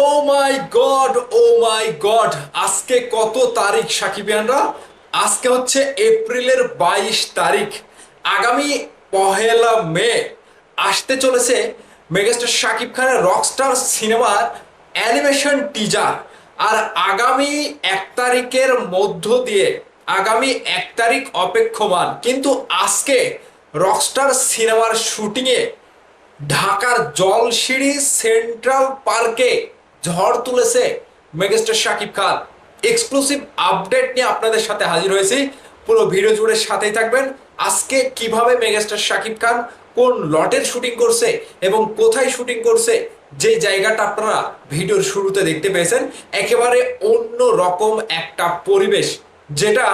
ও মাই god, ও মাই god, আজকে কত তারিখ সাকিবিয়ানরা? আজকে হচ্ছে এপ্রিলের 22 তারিখ। আগামী 1 মে আসতে চলেছে মেগাস্টার শাকিব খানের রকস্টার সিনেমার অ্যানিমেশন টিজার। আর আগামী 1 তারিখের মধ্য দিয়ে আগামী 1 তারিখ অপেক্ষমান, কিন্তু আজকে রকস্টার সিনেমার শুটিংয়ে ঢাকার জলশিড়ি সেন্ট্রাল পার্কে ঝড় তুলেছে megastar Shakib Khan. Exclusive update নিয়ে আপনাদের সাথে হাজির হয়েছি। পুরো ভিডিও জুড়ে সাথেই থাকবেন। আজকে কিভাবে মেগাস্টার শাকিব খান কোন লটের শুটিং করছে এবং কোথায় শুটিং করছে, যে জায়গাটা আপনারা ভিডিওর শুরুতে দেখতে পেয়েছেন, একেবারে অন্য রকম একটা পরিবেশ, যেটা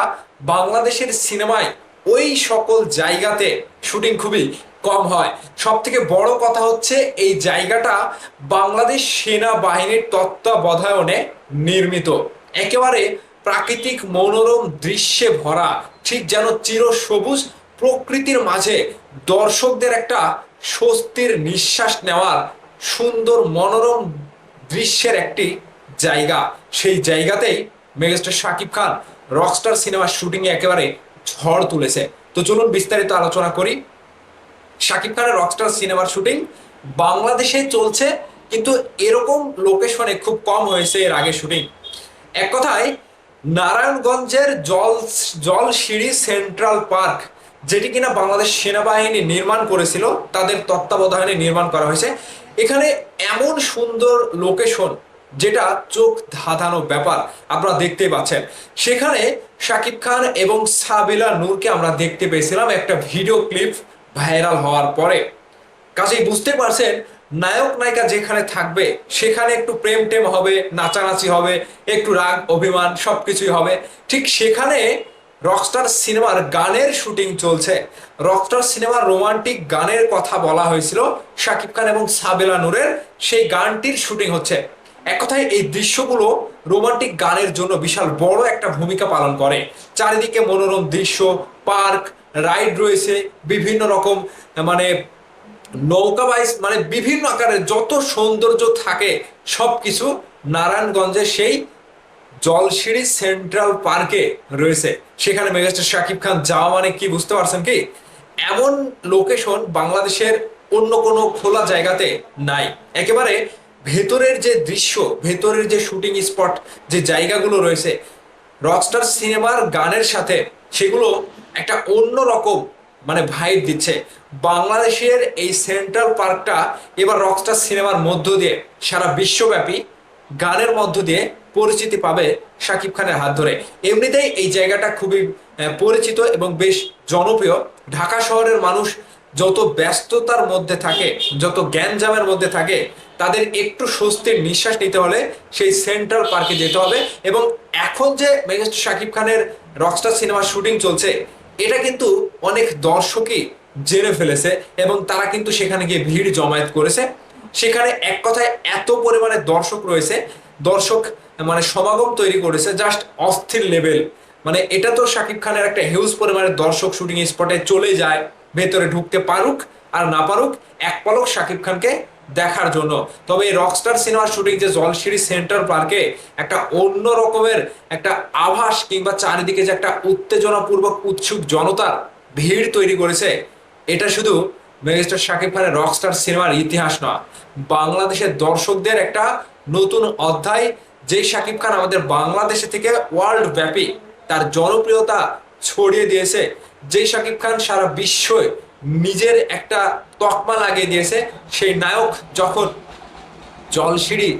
বাংলাদেশের সিনেমায় ওই সকল জায়গাতে শুটিং খুবই কম হয়। সব থেকে বড় কথা হচ্ছে এই জায়গাটা বাংলাদেশ সেনাবাহিনীর তত্ত্বাবধানে নির্মিত। একেবারে প্রাকৃতিক মনোরম দৃশ্যে ভরা, ঠিক যেন চিরসবুজ প্রকৃতির মাঝে দর্শকদের একটা স্বস্তির নিঃশ্বাস নেওয়ার সুন্দর মনোরম দৃশ্যের একটি জায়গা। সেই জায়গাতেই মেগাস্টার শাকিব খান রকস্টার সিনেমার শুটিংয়ে একেবারে ঝড় তুলেছে। তো চলুন বিস্তারিত আলোচনা করি। শাকিব খানের রকস্টার সিনেমার শুটিং বাংলাদেশে চলছে, কিন্তু এরকম লোকেশনে খুব কম হয়েছে এর আগে শুটিং। এক কথায় নারায়ণগঞ্জের জলশিড়ি সেন্ট্রাল পার্ক, যেটি কিনা বাংলাদেশ সেনাবাহিনী নির্মাণ করেছিল, তাদের তত্ত্বাবধানে নির্মাণ করা হয়েছে। এখানে এমন সুন্দর লোকেশন, যেটা চোখ ধাঁধানো ব্যাপার, আপনারা দেখতেই পাচ্ছেন। সেখানে শাকিব খান এবং সাবিলা নূরকে আমরা দেখতে পেয়েছিলাম একটা ভিডিও ক্লিপ ভাইরাল হওয়ার পরে। কাজেই বুঝতে পারছেন, নায়ক নায়িকা যেখানে থাকবে সেখানে একটু প্রেম টেম হবে, নাচানাচি হবে, একটু রাগ অভিমান সবকিছুই হবে। ঠিক সেখানে রকস্টার সিনেমার গানের শুটিং চলছে। রকস্টার সিনেমার রোমান্টিক গানের কথা বলা হয়েছিল শাকিব খান এবং সাবেলা নূরের, সেই গানটির শুটিং হচ্ছে। এক কথায় এই দৃশ্যগুলো রোমান্টিক গানের জন্য বিশাল বড় একটা ভূমিকা পালন করে। চারিদিকে মনোরম দৃশ্য, পার্ক, রাইড রয়েছে, বিভিন্ন রকম মানে নৌকা বাইস, মানে বিভিন্ন আকারের যত সৌন্দর্য থাকে সবকিছু নারায়ণগঞ্জের সেই জলশিড়ি সেন্ট্রাল পার্কে রয়েছে। সেখানে মেগাস্টার শাকিব খান যাওয়া মানে কি, বুঝতে পারছেন কি? এমন লোকেশন বাংলাদেশের অন্য কোনো খোলা জায়গাতে নাই। একেবারে ভেতরের যে দৃশ্য, ভেতরের যে শুটিং স্পট, যে জায়গাগুলো রয়েছে রকস্টার সিনেমার গানের সাথে, সেগুলো একটা অন্য রকম মানে ভাইব দিচ্ছে। বাংলাদেশের এই সেন্ট্রাল পার্কটা এবার রকস্টার সিনেমার মধ্য দিয়ে সারা বিশ্বব্যাপী গানের মধ্য দিয়ে পরিচিতি পাবে শাকিব খানের হাত ধরে। এমনিতেই এই জায়গাটা খুবই পরিচিত এবং বেশ জনপ্রিয়। ঢাকা শহরের মানুষ যত ব্যস্ততার মধ্যে থাকে, যত গ্যাঞ্জামের মধ্যে থাকে, তাদের একটু স্বস্তির নিঃশ্বাস নিতে হলে সেই সেন্ট্রাল পার্কে যেতে হবে। এবং এখন যে মেগাস্টার শাকিব খানের রকস্টার সিনেমার শুটিং চলছে, এটা কিন্তু অনেক দর্শকই জেনে ফেলেছে এবং তারা কিন্তু সেখানে গিয়ে ভিড় জমায়েত করেছে। সেখানে এক কথায় এত পরিমাণে দর্শক রয়েছে, দর্শক মানে সমাগম তৈরি করেছে জাস্ট অস্থির লেভেল। মানে এটা তো শাকিব খানের একটা হিউজ পরিমাণে দর্শক শুটিং স্পটে চলে যায়, ভেতরে ঢুকতে পারুক আর না পারুক, এক পলক শাকিব খানকে দেখার জন্য। তবে এই রকস্টার সিনেমার শুটিং যে জলশিড়ি সেন্ট্রাল পার্কে একটা অন্য রকমের একটা আভাস, কিংবা চারিদিকে যে একটা উত্তেজনাপূর্বক উৎসুক জনতার ভিড় তৈরি করেছে, এটা শুধু মেগাস্টার শাকিব খানের রকস্টার সিনেমার ইতিহাস নয়, বাংলাদেশের দর্শকদের একটা নতুন অধ্যায়। যে শাকিব খান আমাদের বাংলাদেশে থেকে ওয়ার্ল্ড ব্যাপী তার জনপ্রিয়তা ছড়িয়ে দিয়েছে, যে শাকিব খান সারা বিশ্বে নিজের একটা তকমা লাগিয়ে দিয়েছে, সেই নায়ক যখন জলশিড়ি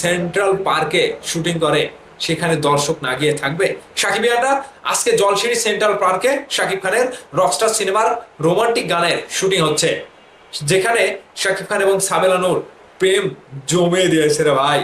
সেন্ট্রাল পার্কে শুটিং করে, সেখানে দর্শক না গিয়ে থাকবে? সাকিবিয়ানরা, আজকে জলশিড়ি সেন্ট্রাল পার্কে শাকিব খানের রকস্টার সিনেমার রোমান্টিক গানের শুটিং হচ্ছে, যেখানে শাকিব খান এবং সাবেলা নূর প্রেম জমিয়ে দিয়েছে রে ভাই।